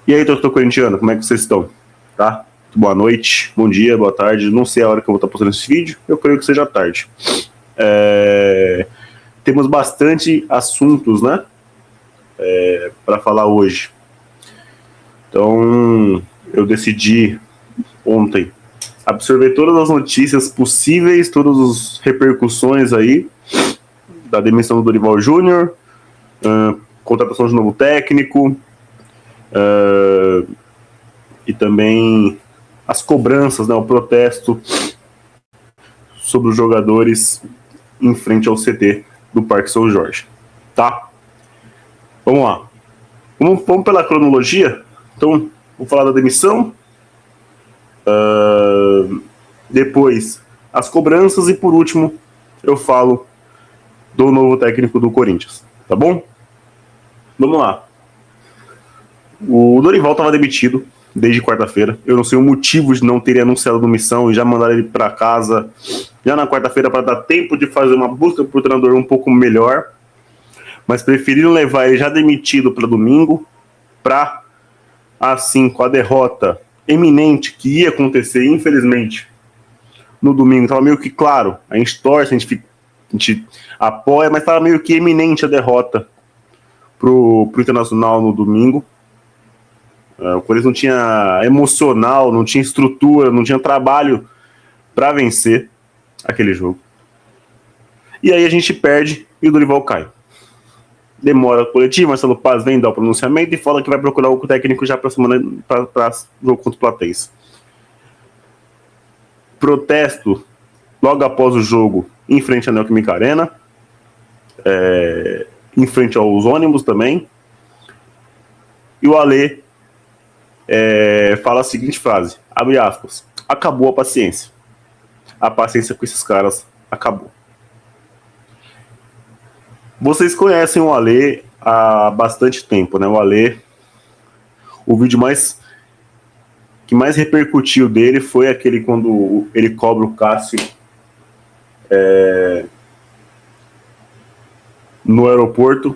E aí, torcedor corintiano, como é que vocês estão? Tá? Boa noite, bom dia, boa tarde. Não sei a hora que eu vou estar postando esse vídeo, eu creio que seja tarde. Temos bastante assuntos, né? Para falar hoje. Então, eu decidi ontem absorver todas as notícias possíveis, todas as repercussões aí da demissão do Dorival Júnior, contratação de novo técnico, e também as cobranças, né, o protesto sobre os jogadores em frente ao CT do Parque São Jorge, tá? Vamos lá. Vamos pela cronologia? Então, vou falar da demissão, depois as cobranças e, por último, eu falo do novo técnico do Corinthians, tá bom? Vamos lá. O Dorival estava demitido desde quarta-feira. Eu não sei o motivo de não terem anunciado a demissão e já mandaram ele para casa já na quarta-feira para dar tempo de fazer uma busca por treinador um pouco melhor, mas preferiram levar ele já demitido para domingo, para assim, com a derrota eminente que ia acontecer, infelizmente, no domingo, estava meio que claro. A gente torce, a gente apoia, mas estava meio que eminente a derrota pro Internacional no domingo. O Corinthians não tinha emocional, não tinha estrutura, não tinha trabalho para vencer aquele jogo. E aí a gente perde e o Dorival cai. Demora o coletivo, Marcelo Paz vem dar o pronunciamento e fala que vai procurar o técnico já para semana para jogo contra o Platense. Protesto logo após o jogo em frente à Neoquímica Arena, em frente aos ônibus também. E o Alê fala a seguinte frase, abre aspas: acabou a paciência. A paciência com esses caras acabou. Vocês conhecem o Alê há bastante tempo, né? O Alê, o vídeo que mais repercutiu dele foi aquele quando ele cobra o Cássio no aeroporto,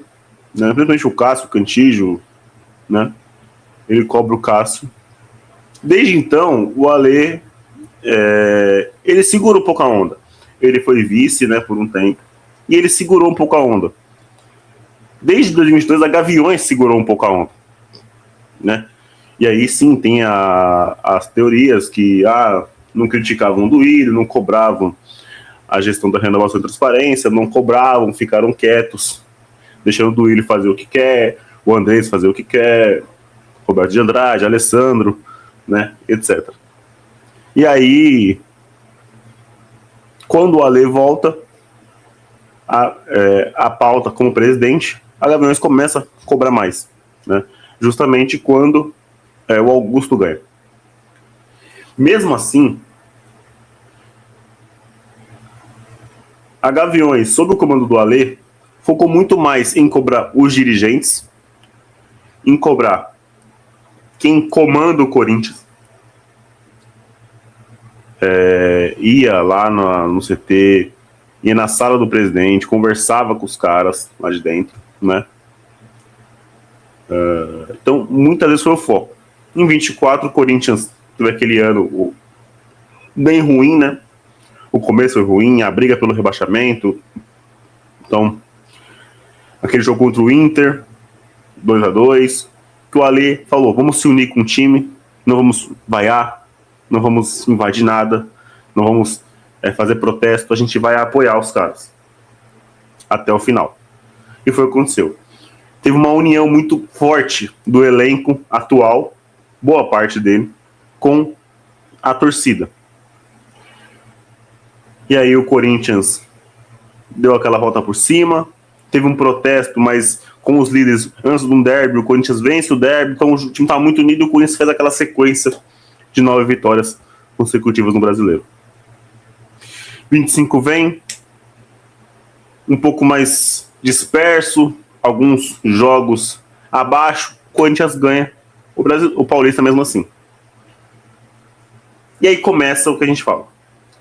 né? Principalmente o Cássio, o Cantígio, né? Ele cobra o Cássio. Desde então, o Alê ele segura um pouco a onda. Ele foi vice, né, por um tempo, e ele segurou um pouco a onda. Desde 2022, a Gaviões segurou um pouco a onda, né? E aí sim tem as teorias que não criticavam o Duílio, não cobravam a gestão da renovação e transparência, não cobravam, ficaram quietos, deixando o Duílio fazer o que quer, o Andrés fazer o que quer, Roberto de Andrade, Alessandro, né, etc. E aí, quando o Alê volta a pauta como presidente, a Gaviões começa a cobrar mais, né? Justamente quando o Augusto ganha. Mesmo assim, a Gaviões, sob o comando do Alê, focou muito mais em cobrar os dirigentes, em cobrar quem comanda o Corinthians. Ia lá no CT, ia na sala do presidente, conversava com os caras lá de dentro, né? Então, muitas vezes foi o foco. Em 24, o Corinthians teve aquele ano bem ruim, né? O começo foi ruim, a briga pelo rebaixamento. Então, aquele jogo contra o Inter, 2-2, que o Alê falou, vamos se unir com o time, não vamos vaiar, não vamos invadir nada, não vamos fazer protesto, a gente vai apoiar os caras até o final. E foi o que aconteceu. Teve uma união muito forte do elenco atual, boa parte dele, com a torcida. E aí o Corinthians deu aquela volta por cima, teve um protesto, mas com os líderes antes de um derby, o Corinthians vence o derby, então o time estava muito unido e o Corinthians fez aquela sequência de 9 vitórias consecutivas no Brasileiro. 25 vem, um pouco mais disperso, alguns jogos abaixo, o Corinthians ganha, o Paulista mesmo assim. E aí começa o que a gente fala.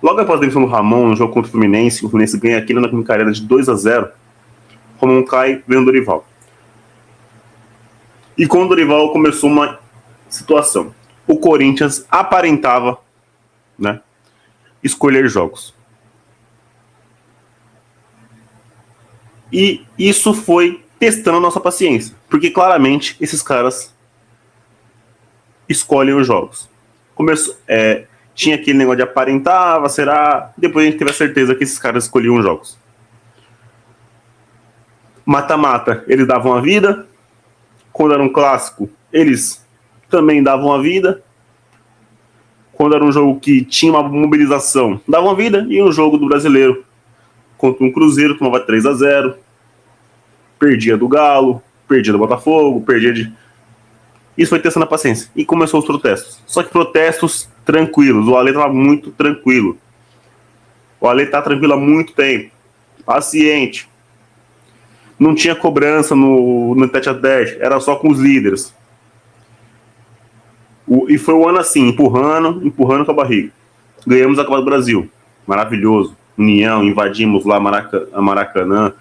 Logo após a demissão do Ramon, no jogo contra o Fluminense ganha aqui na Neoquímica Arena de 2-0, o Ramon cai, vem o Dorival. E com o Dorival começou uma situação. O Corinthians aparentava, né, escolher jogos. E isso foi testando a nossa paciência, porque claramente esses caras escolhem os jogos. Tinha aquele negócio de aparentava, será? Depois a gente teve a certeza que esses caras escolhiam os jogos. Mata-mata, eles davam a vida. Quando era um clássico, eles também davam a vida. Quando era um jogo que tinha uma mobilização, davam a vida. E um jogo do Brasileiro contra um Cruzeiro, tomava 3-0. Perdia do Galo, perdia do Botafogo, perdia de... Isso foi testando a paciência. E começou os protestos. Só que protestos tranquilos. O Ale estava muito tranquilo. O Ale está tranquilo há muito tempo. Paciente. Não tinha cobrança no tete-a-tete. Era só com os líderes. E foi um ano assim, empurrando com a barriga. Ganhamos a Copa do Brasil. Maravilhoso. União, invadimos lá Maracanã.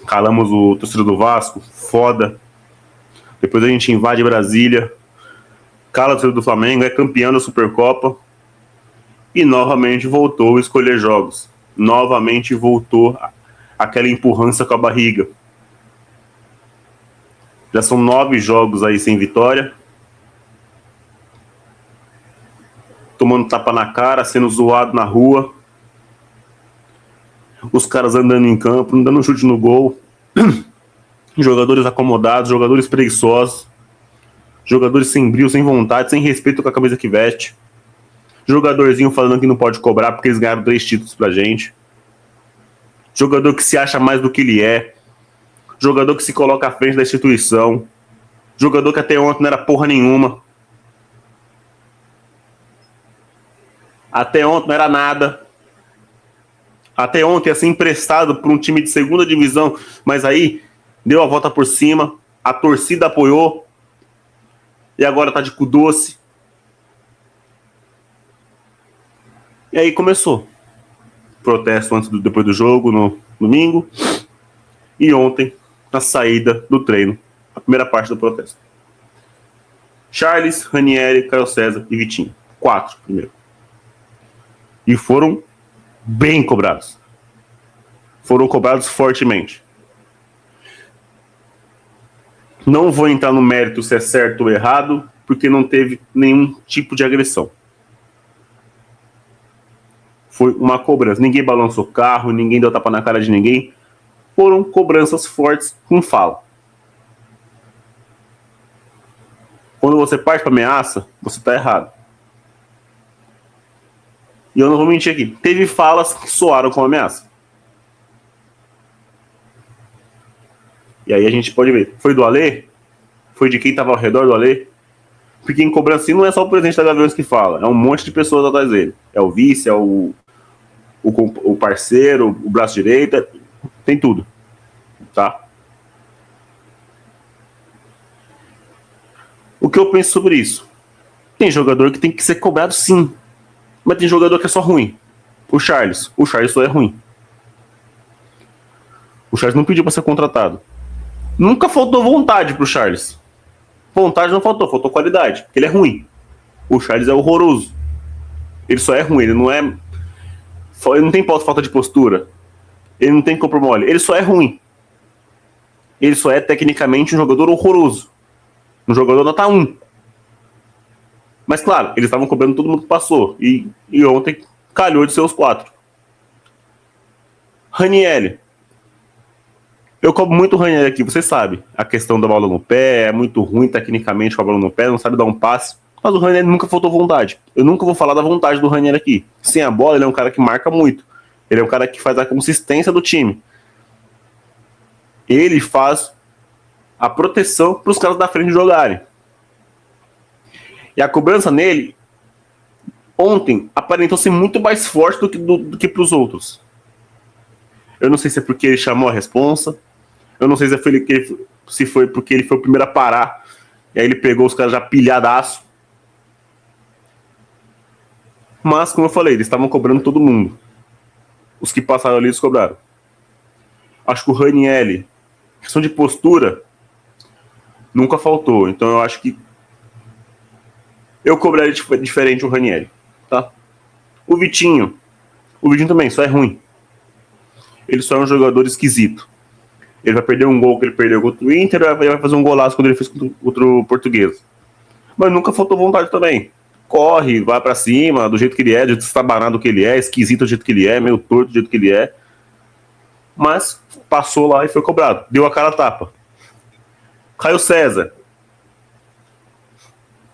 Calamos o torcedor do Vasco. Foda. Depois a gente invade Brasília. Cala o torcedor do Flamengo. É campeão da Supercopa. E novamente voltou a escolher jogos. Novamente voltou aquela empurrança com a barriga. Já são 9 jogos aí sem vitória. Tomando tapa na cara, sendo zoado na rua. Os caras andando em campo, não dando chute no gol. Jogadores acomodados, jogadores preguiçosos. Jogadores sem brilho, sem vontade, sem respeito com a camisa que veste. Jogadorzinho falando que não pode cobrar porque eles ganharam 3 títulos pra gente. Jogador que se acha mais do que ele é. Jogador que se coloca à frente da instituição. Jogador que até ontem não era porra nenhuma. Até ontem não era nada. Até ontem ia ser emprestado por um time de segunda divisão, mas aí deu a volta por cima, a torcida apoiou e agora tá de cu doce. E aí começou. Protesto depois do jogo, no domingo. E ontem, na saída do treino, a primeira parte do protesto. Charles, Ranieri, Caio César e Vitinho. 4 primeiro. E foram bem cobrados. Foram cobrados fortemente. Não vou entrar no mérito se é certo ou errado, porque não teve nenhum tipo de agressão. Foi uma cobrança. Ninguém balançou carro, ninguém deu tapa na cara de ninguém. Foram cobranças fortes com fala. Quando você parte para ameaça, você está errado. E eu não vou mentir aqui. Teve falas que soaram como ameaça. E aí a gente pode ver. Foi do Alê? Foi de quem estava ao redor do Alê? Porque em cobrança assim, não é só o presidente da Gaviões que fala. É um monte de pessoas atrás dele. É o vice, é o parceiro, o braço direito. Tem tudo. Tá? O que eu penso sobre isso? Tem jogador que tem que ser cobrado sim. Mas tem jogador que é só ruim. O Charles só é ruim. O Charles não pediu para ser contratado. Nunca faltou vontade pro Charles. Vontade não faltou qualidade. Porque ele é ruim. O Charles é horroroso. Ele só é ruim, ele não é... Ele não tem falta de postura. Ele não tem corpo mole. Ele só é ruim. Ele só é tecnicamente um jogador horroroso. Um jogador nota 1. Mas claro, eles estavam cobrando todo mundo que passou. E ontem calhou de ser os 4. Ranieri. Eu cobro muito o Ranieri aqui, você sabe. A questão da bola no pé, é muito ruim tecnicamente com a bola no pé, não sabe dar um passe. Mas o Ranieri nunca faltou vontade. Eu nunca vou falar da vontade do Ranieri aqui. Sem a bola, ele é um cara que marca muito. Ele é um cara que faz a consistência do time. Ele faz a proteção para os caras da frente jogarem. E a cobrança nele, ontem, aparentou ser muito mais forte do que para os outros. Eu não sei se é porque ele chamou a responsa. Eu não sei se foi porque ele foi o primeiro a parar. E aí ele pegou os caras já pilhadaço. Mas, como eu falei, eles estavam cobrando todo mundo. Os que passaram ali, eles cobraram. Acho que o Ranieri, questão de postura, nunca faltou. Então eu acho que eu cobraria diferente o Ranieri, tá? O Vitinho também só é ruim. Ele só é um jogador esquisito. Ele vai perder um gol que ele perdeu contra o Inter, ele vai fazer um golaço quando ele fez contra o Português. Mas nunca faltou vontade também. Corre, vai pra cima, do jeito que ele é, do jeito estabanado que ele é, esquisito do jeito que ele é, meio torto do jeito que ele é. Mas passou lá e foi cobrado. Deu a cara a tapa. Caio César.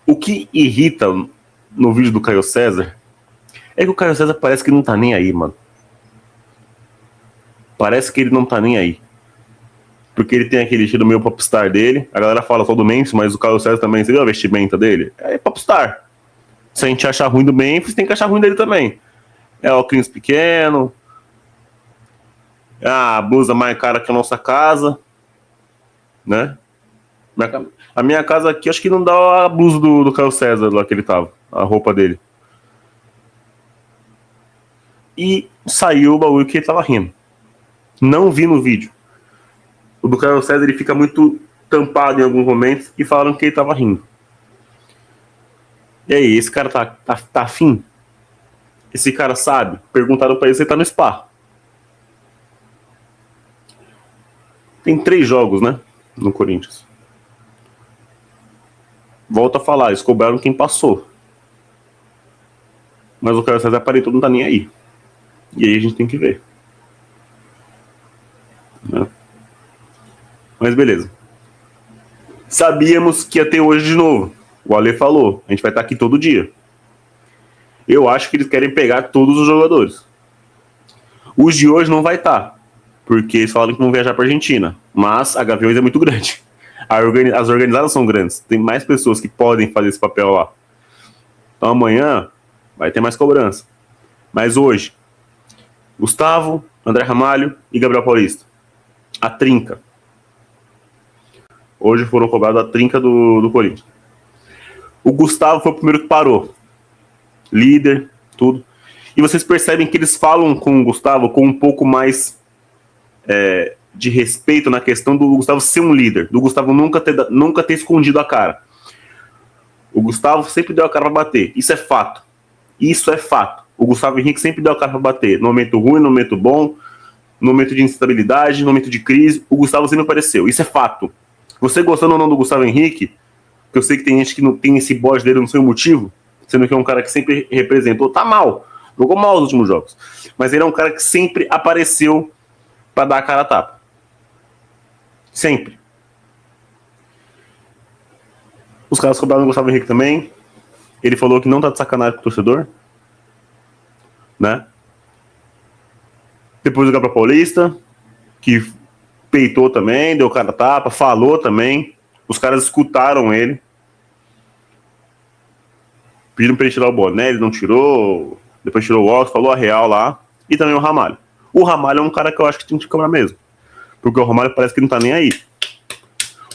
O que irrita no vídeo do Caio César é que o Caio César parece que não tá nem aí, mano. Parece que ele não tá nem aí. Porque ele tem aquele estilo meio popstar dele. A galera fala só do Memphis, mas o Caio César também, você viu a vestimenta dele? É popstar. Se a gente achar ruim do Memphis, tem que achar ruim dele também. É óculos pequeno. É a blusa mais cara que a nossa casa. Né? A minha casa aqui, acho que não dá a blusa do Caio César lá que ele tava. A roupa dele. E saiu o bagulho que ele tava rindo. Não vi no vídeo. O do Caio César, ele fica muito tampado em alguns momentos e falaram que ele tava rindo. E aí, esse cara tá afim? Esse cara sabe? Perguntaram pra ele se ele tá no spa. Tem 3 jogos, né? No Corinthians. Volto a falar, eles cobraram quem passou. Mas o Caio César aparentou não tá nem aí. E aí a gente tem que ver. Né? Mas beleza. Sabíamos que ia ter hoje de novo. O Ale falou, a gente vai estar aqui todo dia. Eu acho que eles querem pegar todos os jogadores. Os de hoje não vai estar, porque eles falaram que vão viajar para Argentina. Mas a Gaviões é muito grande. As organizadas são grandes. Tem mais pessoas que podem fazer esse papel lá. Então amanhã vai ter mais cobrança. Mas hoje, Gustavo, André Ramalho e Gabriel Paulista. A trinca. Hoje foram cobrados a trinca do Corinthians. O Gustavo foi o primeiro que parou. Líder, tudo. E vocês percebem que eles falam com o Gustavo com um pouco mais de respeito na questão do Gustavo ser um líder. Do Gustavo nunca ter escondido a cara. O Gustavo sempre deu a cara pra bater. Isso é fato. Isso é fato. O Gustavo Henrique sempre deu a cara pra bater. No momento ruim, no momento bom, no momento de instabilidade, no momento de crise, o Gustavo sempre apareceu. Isso é fato. Você gostando ou não do Gustavo Henrique, que eu sei que tem gente que não tem esse bode dele, não sei o motivo, sendo que é um cara que sempre representou, tá mal, jogou mal nos últimos jogos, mas ele é um cara que sempre apareceu pra dar a cara a tapa. Sempre. Os caras cobraram o Gustavo Henrique também. Ele falou que não tá de sacanagem com o torcedor, né? Depois o Gabriel Paulista, que peitou também, deu cara a tapa, falou também. Os caras escutaram ele. Pediram pra ele tirar o boné, ele não tirou. Depois tirou o óculos, falou a real lá. E também o Ramalho. O Ramalho é um cara que eu acho que tem que cobrar mesmo. Porque o Ramalho parece que não tá nem aí.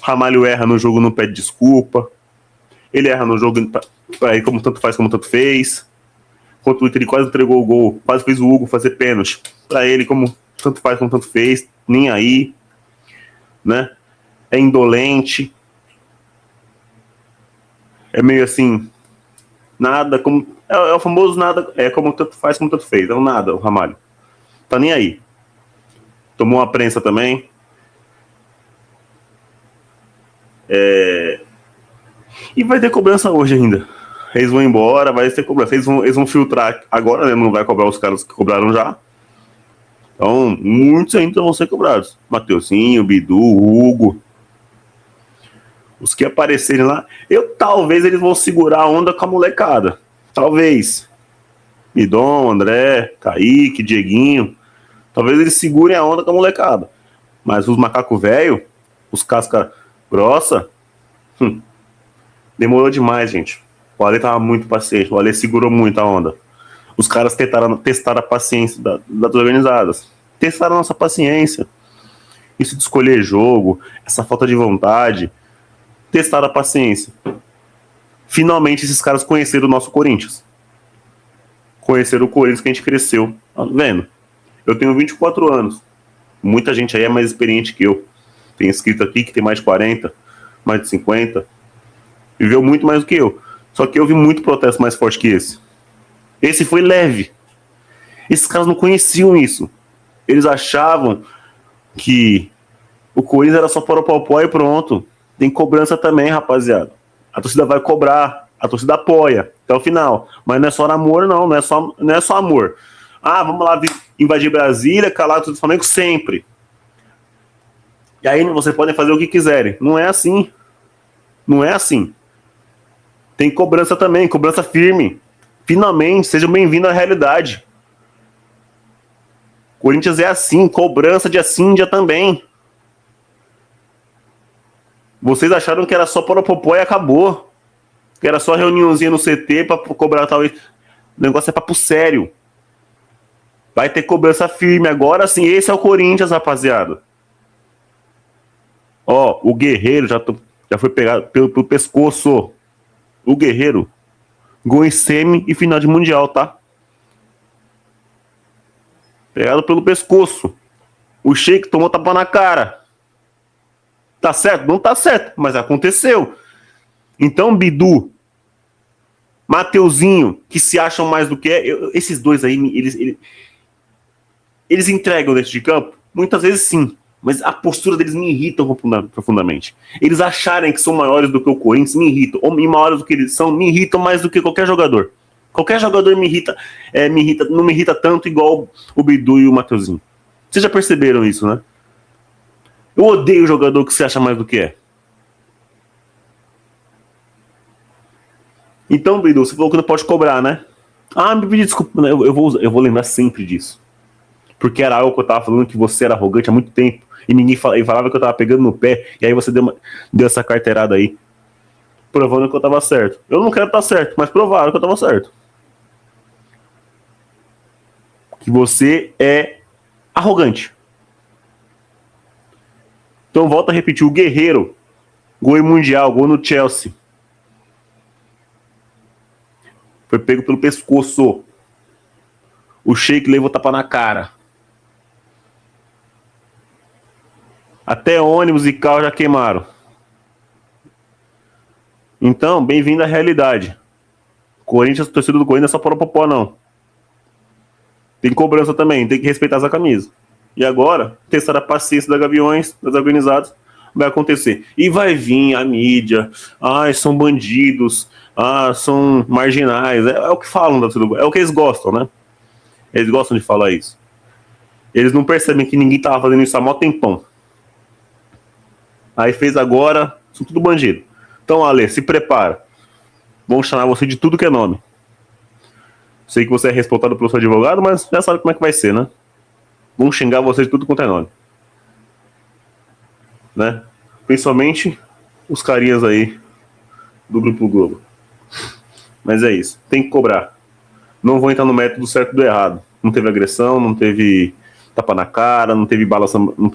O Ramalho erra no jogo, não pede desculpa. Ele erra no jogo, pra ele como tanto faz, como tanto fez. Contra o Inter, ele quase entregou o gol. Quase fez o Hugo fazer pênalti. Pra ele, como tanto faz, como tanto fez. Nem aí. Né? É indolente. É meio assim... Nada, como... É o famoso nada, é como tanto faz, como tanto fez. É o nada, o Ramalho. Tá nem aí. Tomou uma prensa também. E vai ter cobrança hoje ainda. Eles vão embora, vai ter cobrança. Eles vão filtrar agora, né? Não vai cobrar os caras que cobraram já. Então, muitos ainda vão ser cobrados. Mateuzinho, Bidu, Hugo. Os que aparecerem lá. Talvez eles vão segurar a onda com a molecada. Talvez. Midon, André, Kaique, Dieguinho. Talvez eles segurem a onda com a molecada. Mas os macaco velho, os casca grossa, demorou demais, gente. O Ale tava muito paciente. O Ale segurou muito a onda. Os caras testaram a paciência das organizadas. Testaram a nossa paciência. Isso de escolher jogo, essa falta de vontade. Testaram a paciência. Finalmente esses caras conheceram o nosso Corinthians. Conheceram o Corinthians que a gente cresceu. Tá vendo? Eu tenho 24 anos. Muita gente aí é mais experiente que eu. Tem inscrito aqui que tem mais de 40, mais de 50. Viveu muito mais do que eu. Só que eu vi muito protesto mais forte que esse. Esse foi leve. Esses caras não conheciam isso. Eles achavam que o Corinthians era só Poropopó e pronto. Tem cobrança também, rapaziada. A torcida vai cobrar, a torcida apoia até o final. Mas não é só amor, não é só amor. Ah, vamos lá invadir Brasília, calar tudo do Flamengo sempre. E aí vocês podem fazer o que quiserem. Não é assim. Não é assim. Tem cobrança também, cobrança firme. Finalmente, sejam bem-vindos à realidade. Corinthians é assim, cobrança dia sim, dia também. Vocês acharam que era só Poropopó e acabou. Que era só reuniãozinha no CT pra cobrar tal. O negócio é papo sério. Vai ter cobrança firme. Agora sim, esse é o Corinthians, rapaziada. Ó, o Guerreiro já foi pegado pelo pescoço. O Guerreiro, gol em semi e final de Mundial, tá? Pegado pelo pescoço. O Sheik tomou tapa na cara. Tá certo? Não tá certo, mas aconteceu. Então, Bidu, Mateuzinho, que se acham mais do que esses dois aí, eles entregam dentro de campo? Muitas vezes sim, mas a postura deles me irrita profundamente. Eles acharem que são maiores do que o Corinthians me irritam, ou maiores do que eles são, me irritam mais do que qualquer jogador. Qualquer jogador não me irrita tanto igual o Bidu e o Mateuzinho. Vocês já perceberam isso, né? Eu odeio o jogador que se acha mais do que é. Então, Bidu, você falou que não pode cobrar, né? Ah, me pedi desculpa. Eu vou lembrar sempre disso. Porque era algo que eu tava falando que você era arrogante há muito tempo. E ninguém falava que eu tava pegando no pé. E aí você deu essa carteirada aí. Provando que eu tava certo. Eu não quero estar certo, mas provaram que eu tava certo. Que você é arrogante. Então volta a repetir. O Guerreiro. Gol em Mundial. Gol no Chelsea. Foi pego pelo pescoço. O Sheik levou tapa na cara. Até ônibus e carro já queimaram. Então, bem-vindo à realidade. Corinthians, torcida do Corinthians, não é só Poropopó, não. Tem cobrança também, tem que respeitar essa camisa. E agora, testar a paciência da Gaviões, das organizadas, vai acontecer. E vai vir a mídia. Ah, são bandidos. Ah, são marginais. É o que falam da torcida. É o que eles gostam, né? Eles gostam de falar isso. Eles não percebem que ninguém tava fazendo isso há mó tempão. Aí fez agora, são tudo bandido. Então, Ale, se prepara. Vão chamar você de tudo que é nome. Sei que você é responsável pelo seu advogado, mas já sabe como é que vai ser, né? Vão xingar você de tudo quanto é nome. Né? Principalmente os carinhas aí do Grupo Globo. Mas é isso. Tem que cobrar. Não vou entrar no método certo do errado. Não teve agressão, não teve tapa na cara, não teve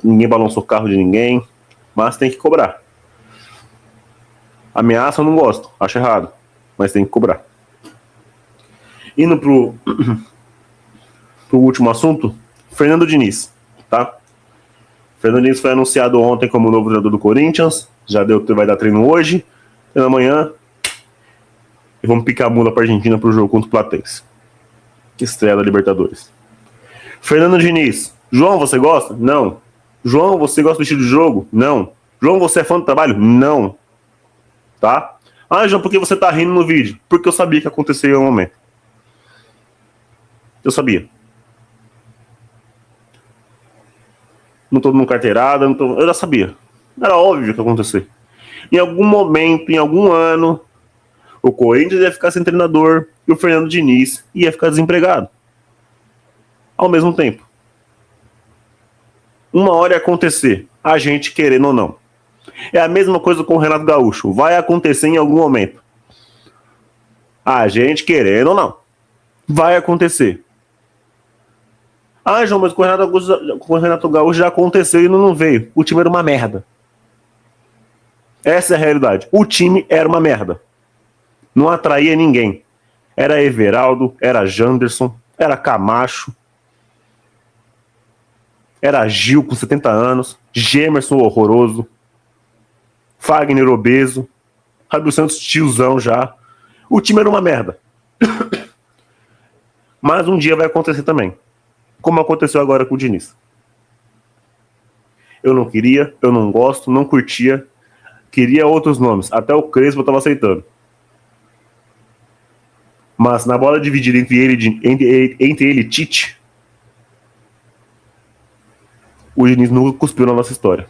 ninguém balançou o carro de ninguém. Mas tem que cobrar. Ameaça eu não gosto, acho errado. Mas tem que cobrar. Indo pro último assunto, Fernando Diniz, tá? Fernando Diniz foi anunciado ontem como novo jogador do Corinthians. Vai dar treino hoje. E amanhã e vamos picar a mula pra Argentina pro jogo contra o Platense. Que estreia da Libertadores. Fernando Diniz. João, você gosta? Não. João, você gosta do estilo de jogo? Não. João, você é fã do trabalho? Não. Tá? Ah, João, por que você tá rindo no vídeo? Porque eu sabia que aconteceria em um momento. Eu sabia. Não tô dando carteirada, eu já sabia. Era óbvio que ia acontecer. Em algum momento, em algum ano, o Corinthians ia ficar sem treinador e o Fernando Diniz ia ficar desempregado. Ao mesmo tempo. Uma hora ia acontecer, a gente querendo ou não. É a mesma coisa com o Renato Gaúcho. Vai acontecer em algum momento. A gente querendo ou não. Vai acontecer. Ah, João, mas com o Renato Gaúcho já aconteceu e não veio. O time era uma merda. Essa é a realidade. O time era uma merda. Não atraía ninguém. Era Everaldo, era Janderson, era Camacho, era Gil com 70 anos, Gemerson horroroso, Fagner obeso, Fábio Santos tiozão já, O time era uma merda. Mas um dia vai acontecer também. Como aconteceu agora com o Diniz. Eu não queria, eu não gosto, não curtia. Queria outros nomes. Até o Crespo eu tava aceitando. Mas na bola dividida entre ele e Tite, o Diniz nunca cuspiu na nossa história.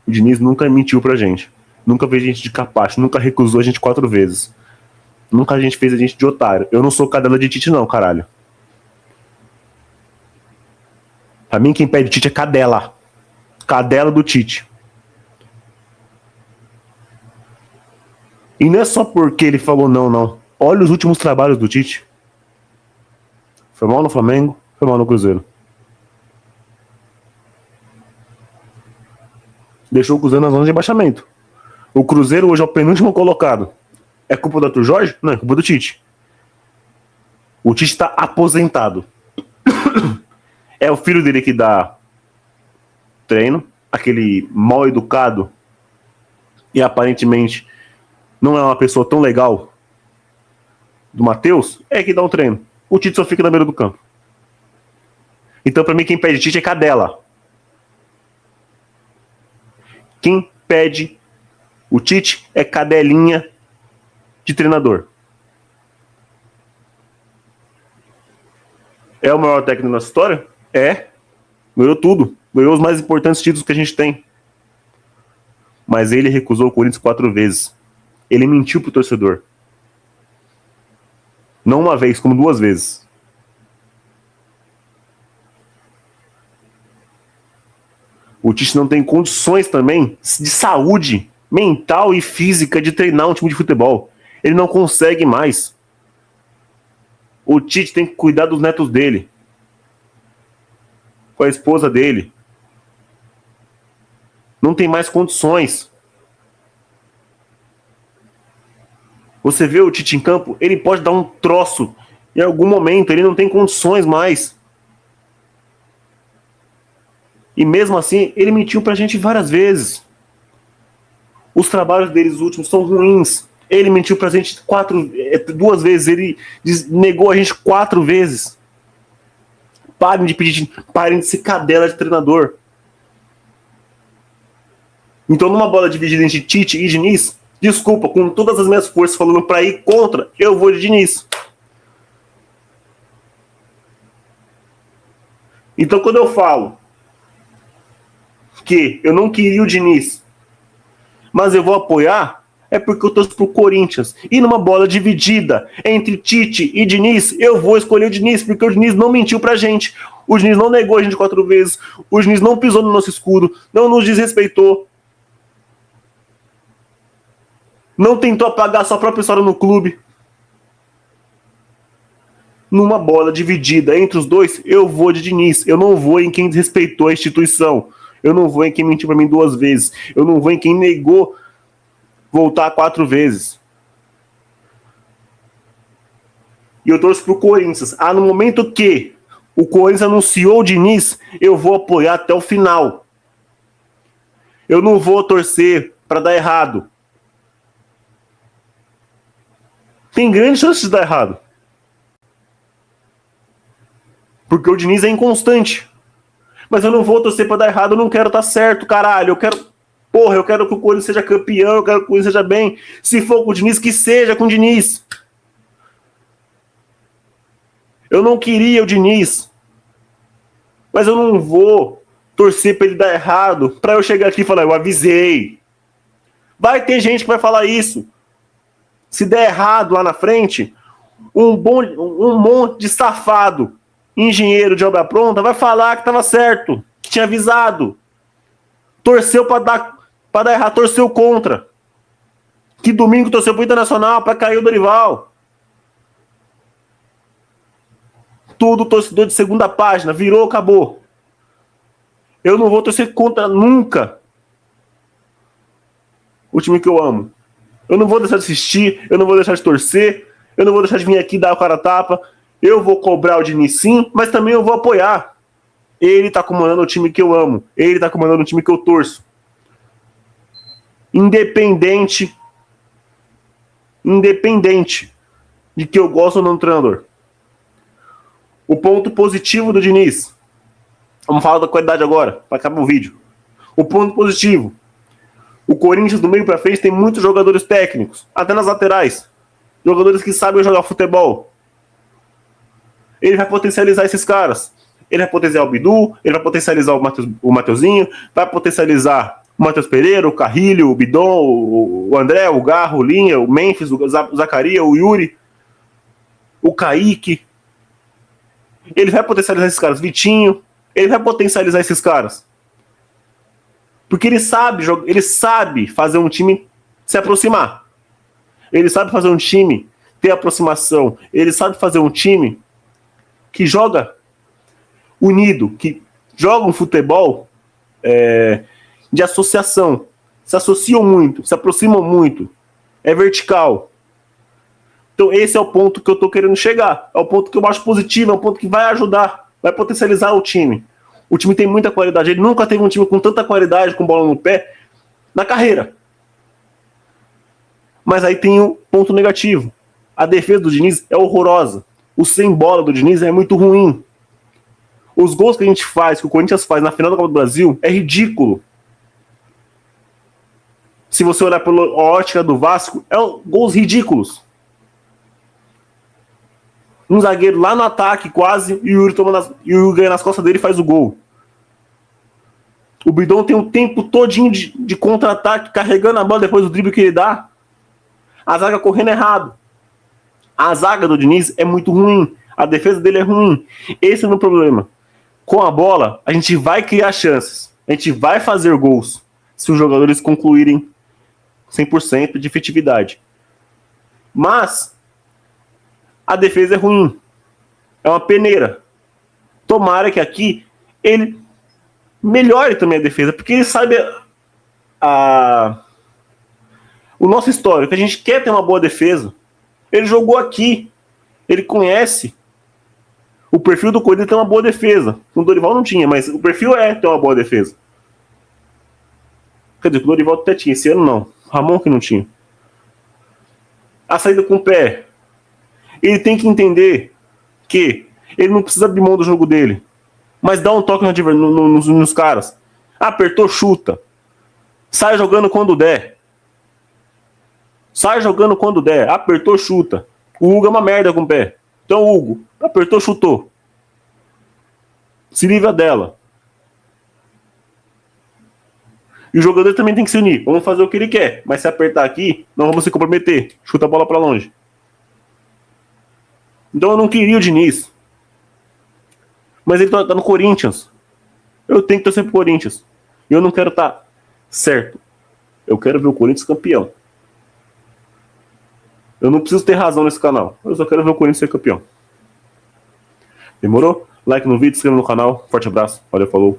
O Diniz nunca mentiu pra gente. Nunca fez a gente de capacho. Nunca recusou a gente 4 vezes. Nunca a gente fez a gente de otário. Eu não sou cadela de Tite não, caralho. Pra mim quem pede Tite é cadela. Cadela do Tite. E não é só porque ele falou não. Olha os últimos trabalhos do Tite. Foi mal no Flamengo, foi mal no Cruzeiro. Deixou o Cruzeiro na zona de rebaixamento. O Cruzeiro hoje é o penúltimo colocado. É culpa do Arthur Jorge? Não, é culpa do Tite. O Tite está aposentado. É o filho dele que dá treino, aquele mal educado e aparentemente não é uma pessoa tão legal do Matheus, é que dá um treino. O Tite só fica na beira do campo. Então, pra mim, quem pede Tite é cadela. Quem pede o Tite é cadelinha de treinador. É o maior técnico da nossa história? É. Ganhou tudo. Ganhou os mais importantes títulos que a gente tem. Mas ele recusou o Corinthians 4 vezes. Ele mentiu pro torcedor. Não uma vez, como 2 vezes. O Tite não tem condições também de saúde mental e física de treinar um time de futebol. Ele não consegue mais. O Tite tem que cuidar dos netos dele. Com a esposa dele. Não tem mais condições. Você vê o Tite em campo, ele pode dar um troço. Em algum momento, ele não tem condições mais. E mesmo assim, ele mentiu pra gente várias vezes. Os trabalhos deles últimos são ruins. Ele mentiu pra gente 2 vezes. Ele negou a gente 4 vezes. Parem de ser cadela de treinador. Então, numa bola dividida entre Tite e Diniz, desculpa, com todas as minhas forças falando pra ir contra, eu vou de Diniz. Então, quando eu falo que eu não queria o Diniz, mas eu vou apoiar, é porque eu torço pro Corinthians. E numa bola dividida entre Tite e Diniz, eu vou escolher o Diniz, porque o Diniz não mentiu pra gente. O Diniz não negou a gente 4 vezes. O Diniz não pisou no nosso escudo, não nos desrespeitou. Não tentou apagar sua própria história no clube. Numa bola dividida entre os dois, eu vou de Diniz. Eu não vou em quem desrespeitou a instituição. Eu não vou em quem mentiu pra mim 2 vezes. Eu não vou em quem negou voltar 4 vezes. E eu torço pro Corinthians. No momento que o Corinthians anunciou o Diniz, eu vou apoiar até o final. Eu não vou torcer pra dar errado. Tem grande chance de dar errado. Porque o Diniz é inconstante. Mas eu não vou torcer pra dar errado, eu não quero estar certo, caralho. Eu quero que o Corinthians seja campeão, eu quero que o Corinthians seja bem. Se for com o Diniz, que seja com o Diniz. Eu não queria o Diniz. Mas eu não vou torcer pra ele dar errado, pra eu chegar aqui e falar, eu avisei. Vai ter gente que vai falar isso. Se der errado lá na frente, um monte de safado, engenheiro de obra pronta, vai falar que estava certo, que tinha avisado. Torceu para dar errado, torceu contra. Que domingo torceu pro Internacional para cair o Dorival. Tudo torcedor de segunda página, virou, acabou. Eu não vou torcer contra nunca o time que eu amo. Eu não vou deixar de assistir, eu não vou deixar de torcer, eu não vou deixar de vir aqui dar o cara a tapa. Eu vou cobrar o Diniz sim, mas também eu vou apoiar. Ele tá comandando o time que eu amo. Ele tá comandando o time que eu torço. Independente independente de que eu gosto ou não do treinador. O ponto positivo do Diniz. Vamos falar da qualidade agora, para acabar o vídeo. O ponto positivo. O Corinthians, do meio para frente, tem muitos jogadores técnicos, até nas laterais. Jogadores que sabem jogar futebol. Ele vai potencializar esses caras. Ele vai potencializar o Bidu, ele vai potencializar o Mateuzinho, vai potencializar o Matheus Pereira, o Carrilho, o Bidon, o André, o Garro, o Linha, o Memphis, o Zacaria, o Yuri, o Kaique. Ele vai potencializar esses caras. Vitinho, ele vai potencializar esses caras. Porque ele sabe fazer um time se aproximar. Ele sabe fazer um time ter aproximação. Ele sabe fazer um time que joga unido, que joga um futebol de associação. Se associam muito, se aproximam muito. É vertical. Então esse é o ponto que eu tô querendo chegar. É o ponto que eu acho positivo, é o ponto que vai ajudar, vai potencializar o time. O time tem muita qualidade. Ele nunca teve um time com tanta qualidade, com bola no pé, na carreira. Mas aí tem o ponto negativo. A defesa do Diniz é horrorosa. O sem bola do Diniz é muito ruim. Os gols que a gente faz, que o Corinthians faz na final da Copa do Brasil, é ridículo. Se você olhar pela ótica do Vasco, gols ridículos. Um zagueiro lá no ataque, quase, e o Yuri ganha nas costas dele e faz o gol. O Bidon tem um tempo todinho de contra-ataque, carregando a bola depois do drible que ele dá. A zaga correndo errado. A zaga do Diniz é muito ruim. A defesa dele é ruim. Esse é o meu problema. Com a bola, a gente vai criar chances. A gente vai fazer gols. Se os jogadores concluírem 100% de efetividade. Mas a defesa é ruim. É uma peneira. Tomara que aqui ele melhore também a defesa, porque ele sabe o nosso histórico. A gente quer ter uma boa defesa. Ele jogou aqui. Ele conhece o perfil do Corinthians, tem uma boa defesa. O Dorival não tinha, mas o perfil é ter uma boa defesa. Quer dizer, o Dorival até tinha, esse ano não. O Ramon que não tinha. A saída com o pé. Ele tem que entender que ele não precisa abrir mão do jogo dele, mas dá um toque nos caras. Apertou, chuta. Sai jogando quando der. Sai jogando quando der. Apertou, chuta. O Hugo é uma merda com o pé. Então, Hugo, apertou, chutou. Se livra dela. E o jogador também tem que se unir. Vamos fazer o que ele quer. Mas se apertar aqui, não vamos se comprometer. Chuta a bola pra longe. Então eu não queria o Diniz. Mas ele tá no Corinthians. Eu tenho que torcer pro Corinthians. E eu não quero estar certo. Eu quero ver o Corinthians campeão. Eu não preciso ter razão nesse canal. Eu só quero ver o Corinthians ser campeão. Demorou? Like no vídeo, se inscreva no canal. Forte abraço. Valeu, falou.